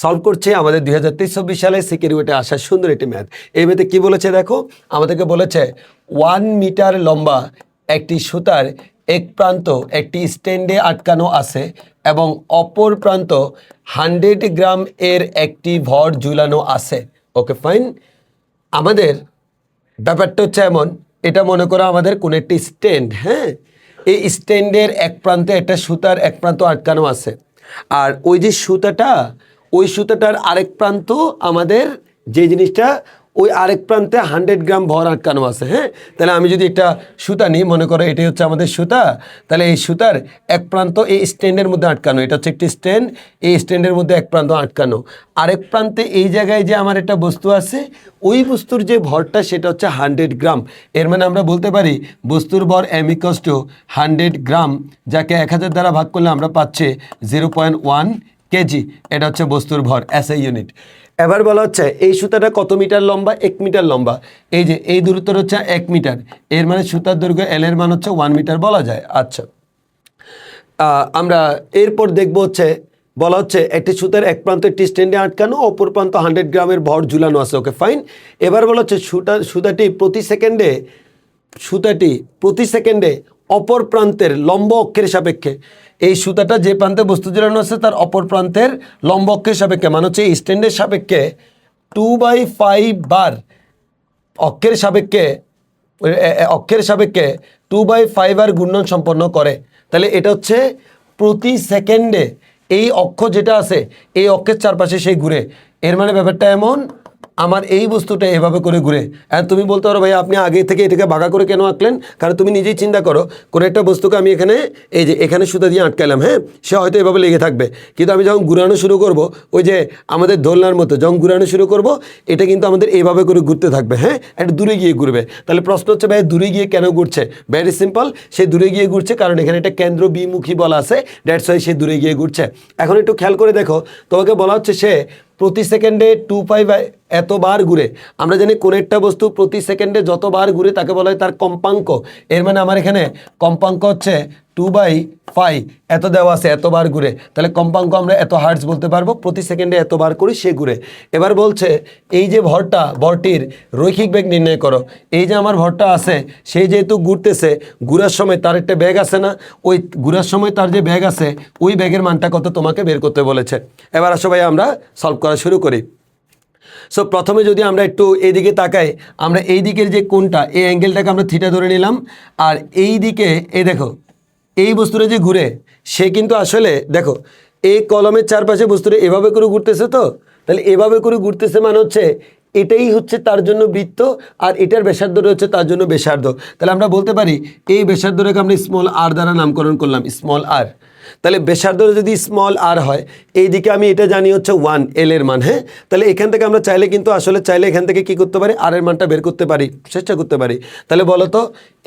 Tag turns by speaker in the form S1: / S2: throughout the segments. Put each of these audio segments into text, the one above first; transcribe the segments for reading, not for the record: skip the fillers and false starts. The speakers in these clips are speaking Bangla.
S1: সলভ করছে আমাদের 2023-24 সালে সিকিউরিটি আসা সুন্দর একটি ম্যাথ। এই ম্যাথে কি বলেছে দেখো, আমাদেরকে বলেছে 1 মিটার লম্বা একটি সুতার এক প্রান্ত একটি স্ট্যান্ডে আটকানো আছে এবং অপর প্রান্ত 100 গ্রাম এর একটি ভর ঝুলানো আছে। Okay fine. আমাদের ব্যাপারটা হচ্ছে এমন, এটা মনে করো আমাদের কোন একটি স্ট্যান্ড, হ্যাঁ, এই স্ট্যান্ডের এক প্রান্তে একটা সুতার এক প্রান্ত আটকানো আছে, আর ওই যে সুতাটা, ওই সুতাটার আরেক প্রান্ত আমাদের যে জিনিসটা, ওই আরেক প্রান্তে 100 গ্রাম ভর আটকানো আছে। হ্যাঁ, তাহলে আমি যদি একটা সুতা নিই, মনে করো এটাই হচ্ছে আমাদের সুতা, তাহলে এই সুতার এক প্রান্ত এই স্ট্যান্ডের মধ্যে আটকানো, এটা হচ্ছে একটি স্ট্যান্ড, এই স্ট্যান্ডের মধ্যে এক প্রান্ত আটকানো, আরেক প্রান্তে এই জায়গায় যে আমার একটা বস্তু আছে, ওই বস্তুর যে ভরটা সেটা হচ্ছে 100 গ্রাম। এর মানে আমরা বলতে পারি বস্তুর ভর m=100 গ্রাম, যাকে 1000 দ্বারা ভাগ করলে আমরা পাচ্ছি 0.1 কেজি। এটা হচ্ছে বস্তুর ভর SI ইউনিট। এবার বলা হচ্ছে এই সুতাটা কত মিটার লম্বা? 1 মিটার লম্বা। এই যে এই দূরত্ব হচ্ছে 1 মিটার, এর মানে সুতার দৈর্ঘ্য L এর মান হচ্ছে 1 মিটার বলা যায়। আচ্ছা, আমরা এরপর দেখব হচ্ছে, বলা হচ্ছে একটি সুতার এক প্রান্ত একটি স্ট্যান্ডে আটকানো, অপর প্রান্ত 100 গ্রামের ভর ঝুলানো আছে। Okay fine. এবার বলা হচ্ছে সুতাটি প্রতি সেকেন্ডে অপর প্রান্তের লম্ব অক্ষের সাপেক্ষে, এই সুতাটা যে প্রান্তে বস্তু ঝুলানো আছে তার অপর প্রান্তের লম্ব অক্ষের সাপেক্ষে, মানে হচ্ছে এই স্ট্যান্ডের সাপেক্ষে 2/5 বার অক্ষের সাপেক্ষে 2/5 বার ঘূর্ণন সম্পন্ন করে। তাহলে এটা হচ্ছে প্রতি সেকেন্ডে এই অক্ষ যেটা আছে, এই অক্ষের চারপাশে সেই ঘুরে। এর মানে ব্যাপারটা এমন, আমার এই বস্তুটা এভাবে করে ঘুরে। আর তুমি বলতে পারো ভাই আপনি আগে থেকে এটাকে ভাগা করে কেন আঁকলেন? কারণ তুমি নিজেই চিন্তা করো, কোনো একটা বস্তুকে আমি এখানে এই যে এখানে সুতা দিয়ে আটকালাম, হ্যাঁ, সে হয়তো এভাবে লেগে থাকবে, কিন্তু আমি যখন ঘুরানো শুরু করব, ওই যে আমাদের দোলনার মতো যখন ঘুরানো শুরু করব, এটা কিন্তু আমাদের এইভাবে করে ঘুরতে থাকবে, হ্যাঁ, একটু দূরে গিয়ে ঘুরবে। তাহলে প্রশ্ন হচ্ছে ভাই দূরে গিয়ে কেন ঘুরছে? ভেরি সিম্পল, সে দূরে গিয়ে ঘুরছে কারণ এখানে একটা কেন্দ্র বিমুখী বলা আছে, দ্যাটস ওয়াই সে দূরে গিয়ে ঘুরছে। এখন একটু খেয়াল করে দেখো, তোমাকে বলা হচ্ছে সে প্রতি সেকেন্ডে 2π এতবার ঘুরে। আমরা জানি কোন একটা বস্তু প্রতি সেকেন্ডে যতবার ঘুরে তাকে বলা হয় তার কম্পাঙ্ক। এর মানে আমার এখানে কম্পাঙ্ক হচ্ছে 2/5, এত দেওয়া আছে, এতবার ঘুরে, তাহলে কম্পাঙ্ক আমরা এত হার্টজ বলতে পারবো, প্রতি সেকেন্ডে এতবার করে সে ঘুরে। এবার বলছে এই যে ভরটির রৈখিক বেগ নির্ণয় করো। এই যে আমার ভরটা আছে, সেই যেহেতু ঘুরতেছে, ঘুরার সময় তার একটা বেগ আছে না, ওই ঘুরার সময় তার যে বেগ আছে, ওই বেগের মানটা কত তোমাকে বের করতে বলেছে। এবার আসো ভাই আমরা সলভ করা শুরু করি। সো প্রথমে যদি আমরা একটু এইদিকে তাকাই, আমরা এই দিকের যে কোণটা, এই অ্যাঙ্গেলটাকে আমরা থিটা ধরে নিলাম, আর এই দিকে এই দেখো এই বস্তুটা যে ঘুরে, সে কিন্তু আসলে দেখো এই কলমের চারপাশে বস্তুটা এভাবে করে ঘুরতেছে, তো তাহলে এভাবে করে ঘুরতেছে মানে হচ্ছে এটাই হচ্ছে তার জন্য বৃত্ত, আর এটার ব্যাসার্ধটা হচ্ছে তার জন্য ব্যাসার্ধ। তাহলে আমরা বলতে পারি এই ব্যাসার্ধটাকে আমরা স্মল আর দ্বারা নামকরণ করলাম, স্মল আর। তাহলে ব্যাসার্ধ যদি স্মল আর হয়, এইদিকে আমি এটা জানি হচ্ছে 1 L এর মান, হ্যাঁ, তাহলে এখান থেকে আমরা চাইলে কিন্তু আসলে চাইলে এখান থেকে কি করতে পারি, আর এর মানটা বের করতে পারি, চেষ্টা করতে পারি। তাহলে বলো তো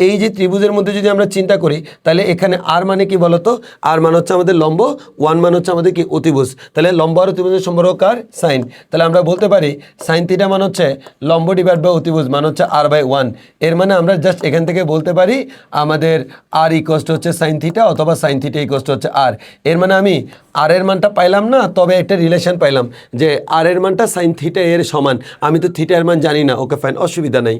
S1: এই যে ত্রিভুজের মধ্যে যদি আমরা চিন্তা করি, তাহলে এখানে আর মানে কি বলো তো? আর মান হচ্ছে আমাদের লম্ব, 1 মান হচ্ছে আমাদের কি অতিভুজ। তাহলে লম্ব আর অতিভুজের সম্পর্ক কার? সাইন। তাহলে আমরা বলতে পারি সাইন থিটা মান হচ্ছে লম্ব ডিভাইড বাই অতিভুজ মান হচ্ছে r/1। এর মানে আমরা জাস্ট এখান থেকে বলতে পারি আমাদের r ইকুয়াল হচ্ছে সাইন থিটা, অথবা সাইন থিটা ইকুয়াল হচ্ছে আর। এর মানে আমি আর এর মানটা পাইলাম না, তবে একটা রিলেশন পাইলাম যে আর এর মানটা সাইন থিটা এর সমান। আমি তো থিটা এর মান জানি না, ওকে ফাইন, অসুবিধা নাই।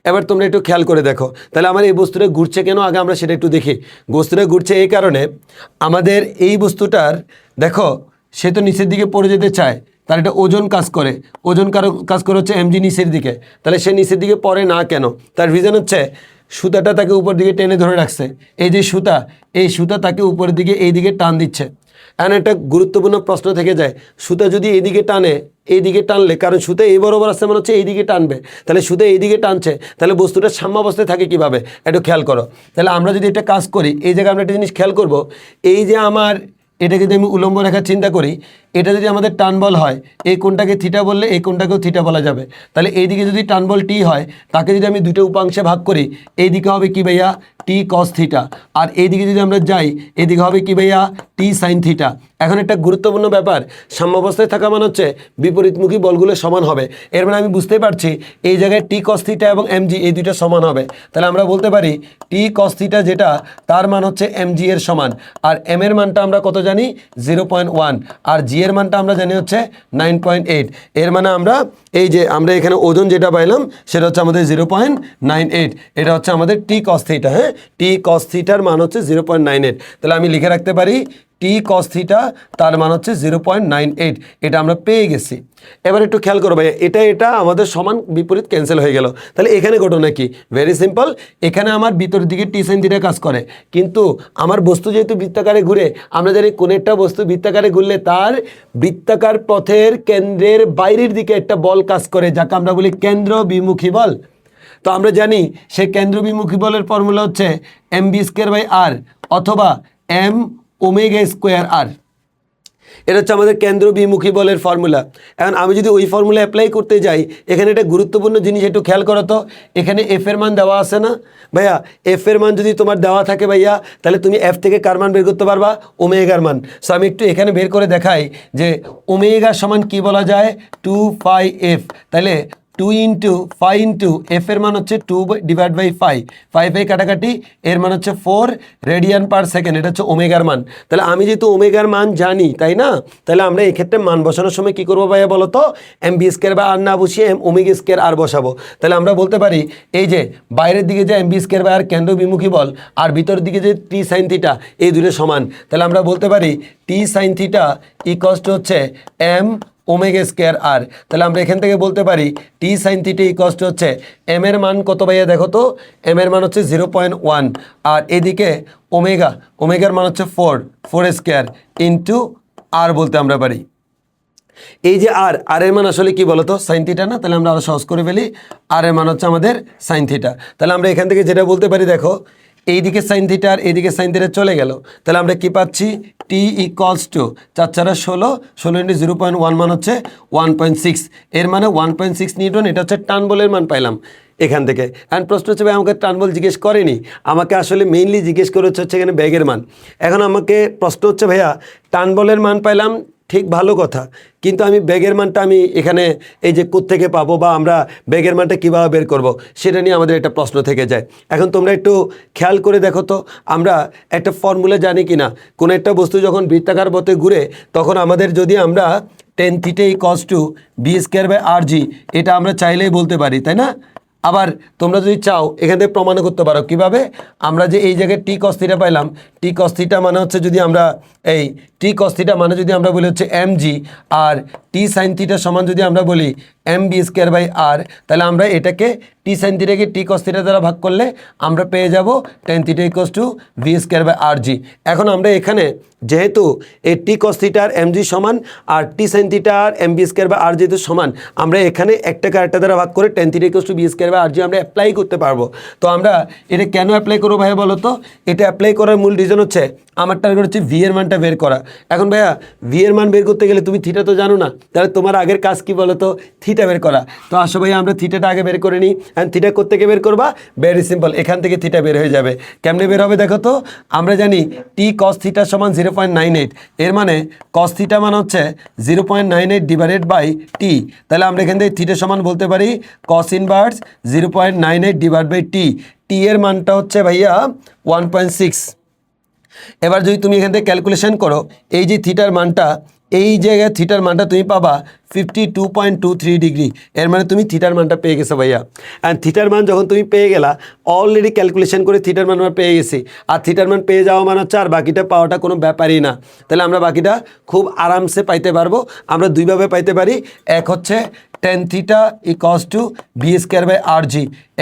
S1: এবার তোমরা একটু খেয়াল করে দেখো, তাহলে আমার এই বস্তুটা ঘুরছে কেন, আগে আমরা সেটা একটু দেখি। বস্তুটা ঘুরছে এই কারণে, আমাদের এই বস্তুটার দেখো সে তো নিচের দিকে পড়ে যেতে চায়, তার একটা ওজন কাজ করে, কাজ করে হচ্ছে mg নিচের দিকে। তাহলে সে নিচের দিকে পড়ে না কেন? তার রিজন হচ্ছে সুতাটা তাকে উপর দিকে টেনে ধরে রাখছে। এই যে সুতা, এই সুতা তাকে উপরের দিকে এই দিকে টান দিচ্ছে। এখন একটা গুরুত্বপূর্ণ প্রশ্ন থেকে যায়, সুতা যদি এইদিকে টানে, এইদিকে টানলে, কারণ সুতা এই বরাবর আসছে মানে হচ্ছে এইদিকে টানবে, তাহলে সুতা এইদিকে টানছে, তাহলে বস্তুটা সাম্যাবস্থায় থাকে কিভাবে, একটু খেয়াল করো। তাহলে আমরা যদি এটা কাজ করি, এই জায়গায় আমরা একটা জিনিস খেয়াল করব, এই যে আমার এটা যদি আমি উলম্ব রেখা চিন্তা করি, এটা যদি আমাদের টান বল হয়, এই কোণটাকে থিটা বললে এই কোণটাকেও থিটা বলা যাবে। তাহলে এইদিকে যদি টান বল টি হয়, তাকে যদি আমি দুটো উপাংশে ভাগ করি, এইদিকে হবে কি ভাইয়া টি কস থিটা, আর এইদিকে যদি আমরা যাই এদিকে হবে কি ভাইয়া টি সাইন থিটা। এখন একটা গুরুত্বপূর্ণ ব্যাপার, সাম্যাবস্থায় থাকা মানে হচ্ছে বিপরীতমুখী বলগুলো সমান হবে। এর মানে আমি বুঝতেই পারছি এই জায়গায় টি কস থিটা এবং এমজি এই দুইটা সমান হবে। তাহলে আমরা বলতে পারি টি কস থিটা যেটা, তার মান হচ্ছে এমজি এর সমান, আর এম এর মানটা আমরা কত জানি 0.1, আর জি এর মানটা আমরা জানি হচ্ছে 9.8। এর মানে আমরা এই যে আমরা এখানে ওজন যেটা পাইলাম সেটা হচ্ছে আমাদের 0.98। এটা হচ্ছে আমাদের টি কস থিটা। হ্যাঁ, টি কস থিটার মান হচ্ছে 0.98। তাহলে আমি লিখে রাখতে পারি টি কস থিটা তার মান হচ্ছে 0.98। এটা আমরা পেয়ে গেছি। এবার একটু খেয়াল করো ভাই, এটা আমাদের সমান বিপরীত ক্যান্সেল হয়ে গেল। তাহলে এখানে ঘটনা কি? Very simple. এখানে আমার ভিতরের দিকে টি সাইন থিটা কাজ করে, কিন্তু আমার বস্তু যেহেতু বৃত্তাকারে ঘুরে, আমরা জানি কোন একটা বস্তু বৃত্তাকারে ঘুরলে তার বৃত্তাকার পথের কেন্দ্রের বাইরের দিকে একটা বল কাজ করে, যাকে আমরা বলি কেন্দ্র বিমুখী বল। তো আমরা জানি সেই কেন্দ্র বিমুখী বলের ফর্মুলা হচ্ছে mv²/r অথবা m ওমেগা²r। এটা হচ্ছে আমাদের কেন্দ্র বিমুখী বলের ফর্মুলা। এখন আমি যদি ওই ফর্মুলা অ্যাপ্লাই করতে যাই, এখানে একটা গুরুত্বপূর্ণ জিনিস একটু খেয়াল করো তো, এখানে এফ এর মান দেওয়া আছে না ভাইয়া? এফ এর মান যদি তোমার দেওয়া থাকে ভাইয়া, তাহলে তুমি এফ থেকে কার মান বের করতে পারবা? ওমেগার মান। সো আমি একটু এখানে বের করে দেখাই যে ওমেগা সমান কি বলা যায়? 2πf। তাহলে 2 × 5 × এফ এর মান হচ্ছে 2/5, 5 কাটাকাটি, এর মান হচ্ছে 4 রেডিয়ান পার সেকেন্ড। এটা হচ্ছে ওমেগার মান। তাহলে আমি যেহেতু ওমেগার মান জানি, তাই না? তাহলে আমরা এক্ষেত্রে মান বসানোর সময় কি করবো ভাইয়া বলো তো? mv²/r না বসিয়ে ওমেগা²r বসাবো। তাহলে আমরা বলতে পারি এই যে বাইরের দিকে যে mv²/r কেন্দ্র বিমুখী বল, আর ভিতরের দিকে যে টি সাইন থিটা, এই দুটো সমান। তাহলে আমরা বলতে পারি টি সাইন থিটা ইকুয়ালস টু হচ্ছে m ওমেগা²r। তাহলে আমরা এখান থেকে বলতে পারি টি সাইন থিটা ইকুয়ালস টু হচ্ছে এম এর মান কত ভাইয়া দেখো তো? এম এর মান হচ্ছে 0.1, আর এদিকে ওমেগার মান হচ্ছে 4² ইন্টু আর বলতে আমরা পারি। এই যে আর এর মান আসলে কি বলতো? সাইন থিটা না? তাহলে আমরা আরো সহজ করে ফেলি, আর এর মান হচ্ছে আমাদের সাইন থিটা। তাহলে আমরা এখান থেকে যেটা বলতে পারি, দেখো এইদিকে সাইন থিটা আর এইদিকে সাইন থিটা চলে গেল। তাহলে আমরা কি পাচ্ছি? টি ইকুয়ালস টু 4×4 = 16 × 0.1 মান হচ্ছে 1.6। এর মানে 1.6 নিউটন। এটা হচ্ছে টান বলের মান পাইলাম এখান থেকে। অ্যান্ড প্রশ্ন হচ্ছে ভাই আমাকে টান বল জিজ্ঞেস করেনি, আমাকে আসলে মেইনলি জিজ্ঞেস করে হচ্ছে এখানে ব্যাগের মান। এখন আমাকে প্রশ্ন হচ্ছে ভাইয়া টান বলের মান পাইলাম, ঠিক ভালো কথা, কিন্তু আমি ব্যাগের মানটা আমি এখানে এই যে কোত্থেকে পাবো, বা আমরা ব্যাগের মানটা কীভাবে বের করব, সেটা নিয়ে আমাদের একটা প্রশ্ন থেকে যায়। এখন তোমরা একটু খেয়াল করে দেখো তো, আমরা একটা ফর্মুলা জানি কি না? কোনো একটা বস্তু যখন বৃত্তাকার পথে ঘুরে, তখন আমাদের যদি আমরা tan θ = b²/rg এটা আমরা চাইলেই বলতে পারি, তাই না? আবার তোমরা যদি চাও এখান থেকে প্রমাণ করতে পারো কিভাবে? আমরা যে এই জায়গায় টি কস থিটা পাইলাম, টি কস থিটা মানে হচ্ছে যদি আমরা এই টি কস থিটা মানে যদি আমরা বলি হচ্ছে mg, আর টি সাইন থিটা সমান যদি আমরা বলি mb²/r, তাহলে আমরা এটাকে টি সাইন থিটাকে টি কস থিটা দ্বারা ভাগ করলে আমরা পেয়ে যাব tan θ = v²/rg। এখন আমরা এখানে যেহেতু এই টি কস থিটা আর mg সমান, আর টি সাইন থিটা আর mb²/r যেহেতু সমান, আমরা এখানে একটাকে আরেকটা দ্বারা ভাগ করে tan θ = v²/rg আমরা অ্যাপ্লাই করতে পারবো। তো আমরা এটা কেন অ্যাপ্লাই করবো ভাইয়া বলো তো? এটা অ্যাপ্লাই করার মূল রিজন হচ্ছে আমার টার্গেট হচ্ছে ভি এর মানটা বের করা। এখন ভাইয়া ভি এর মান বের করতে গেলে তুমি থিটা তো জানো না, তাহলে তোমার আগের কাজ কি বলো তো? থিটা বের করা। তো আসো ভাইয়া আমরা থিটাটা আগে বের করে নিই। অ্যান্ড থিটা কোত্থেকে বের করবা? ভেরি সিম্পল, এখান থেকে থিটা বের হয়ে যাবে। কেমনে বের হবে দেখো তো? আমরা জানি টি কস থিটা সমান 0.98, এর মানে কস থিটা মান হচ্ছে 0.98 ডিভাইডেড বাই টি। তাহলে আমরা এখান থেকে থিটা সমান বলতে পারি cos inverse 0.98 divide by T. টি এর মানটা হচ্ছে ভাইয়া 1.6। এবার যদি তুমি এখান থেকে ক্যালকুলেশন করো, এই যে থিটার মানটা, এই জায়গায় থিটার মানটা তুমি পাবা 52.23 ডিগ্রি। এর মানে তুমি থিটার মানটা পেয়ে গেছো ভাইয়া। অ্যান্ড থিটার মান যখন তুমি পেয়ে গেলা, অলরেডি ক্যালকুলেশন করে থিটার মান আমরা পেয়ে গেছি। আর থিটার মান পেয়ে যাওয়া মানে হচ্ছে আর বাকিটা পাওয়াটা কোনো ব্যাপারই না। তাহলে আমরা বাকিটা খুব আরামসে পাইতে পারবো। আমরা দুইভাবে পাইতে পারি। এক হচ্ছে tan θ = b²/rg।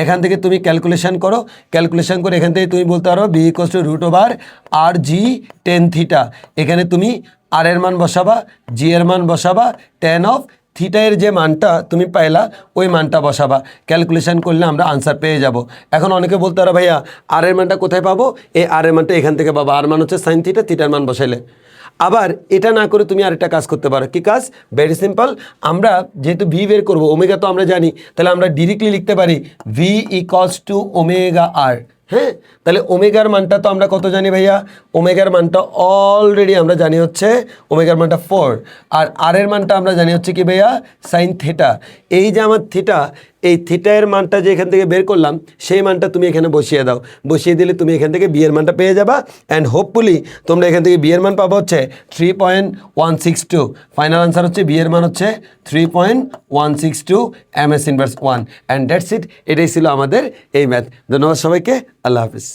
S1: এখান থেকে তুমি ক্যালকুলেশন করো, ক্যালকুলেশন করে এখান থেকে তুমি বলতে পারো b = √rg tan θ। এখানে তুমি আর এর মান বসাবা, জি এর মান বসাবা, tan of থিটা এর যে মানটা তুমি পাইলা ওই মানটা বসাবা। ক্যালকুলেশন করলে আমরা আনসার পেয়ে যাব। এখন অনেকে বলতে পারো ভাইয়া আর এর মানটা কোথায় পাবো? এই আর এর মানটা এখান থেকে পাবো। আর মান হচ্ছে সাইন থিটা, থিটার মান বসাইলে। আবার এটা না করে তুমি আরেকটা কাজ করতে পারো। কি কাজ? Very simple. আমরা যেহেতু ভি বের করবো, ওমেগা তো আমরা জানি, তাহলে আমরা ডিরেক্টলি লিখতে পারি ভি = ω/r। হ্যাঁ, তাহলে ওমেগার মানটা তো আমরা কত জানি ভাইয়া? ওমেগার মানটা অলরেডি আমরা জানি হচ্ছে ওমেগার মানটা 4, আর আর এর মানটা আমরা জানি হচ্ছে কি ভাইয়া? Sine theta. এই যে আমার থিটা, এই থিটা এর মানটা যে এখান থেকে বের করলাম সেই মানটা তুমি এখানে বসিয়ে দাও, বসিয়ে দিলে তুমি এখান থেকে বি এর মানটা পেয়ে যাবা। অ্যান্ড হোপফুলি তোমরা এখান থেকে বি এর মান পাবো হচ্ছে 3.162। ফাইনাল আনসার হচ্ছে বি এর মান হচ্ছে 3.162 MS inverse 1। And that's it, এটাই ছিল আমাদের এই ম্যাথ। ধন্যবাদ সবাইকে, আল্লাহ হাফিজ।